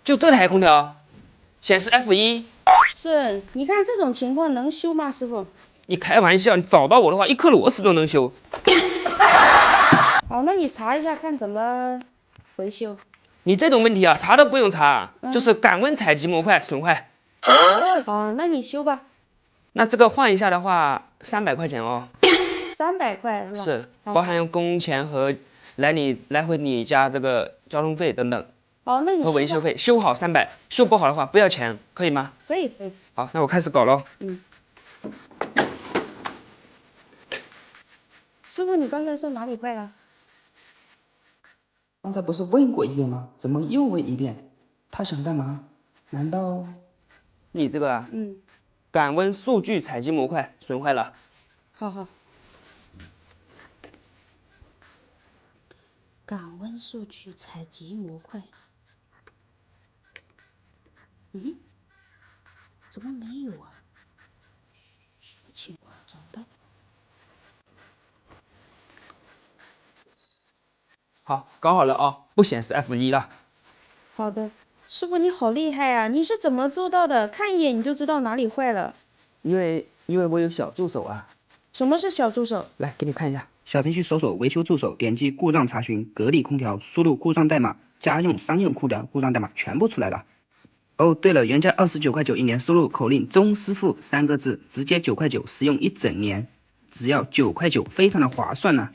就这台空调，显示 F1。是，你看这种情况能修吗，师傅？你开玩笑，你找到我的话，一颗螺丝都能修。好，那你查一下看怎么维修。你这种问题啊，查都不用查，就是感温采集模块损坏。好，那你修吧。那这个换一下的话，300块钱哦。300块是吧？是，包含工钱和来回你家这个交通费等等。好，那你和维修费，修好300，修不好的话不要钱，可以吗？可以可以。好，那我开始搞喽。师傅，你刚才说哪里坏了？刚才不是问过一遍吗？怎么又问一遍？他想干嘛？难道你这个啊，感温数据采集模块损坏了。好。感温数据采集模块。怎么没有啊？请找到。好，搞好了啊，不显示 F1了。好的，师傅你好厉害啊！你是怎么做到的？看一眼你就知道哪里坏了。因为我有小助手啊。什么是小助手？来给你看一下，小程序搜索维修助手，点击故障查询，格力空调，输入故障代码，家用、商用空调故障代码全部出来了。哦，对了，原价29.9块一年，输入口令钟师傅3个字，直接9块9，使用1整年，只要9块9，非常的划算呢。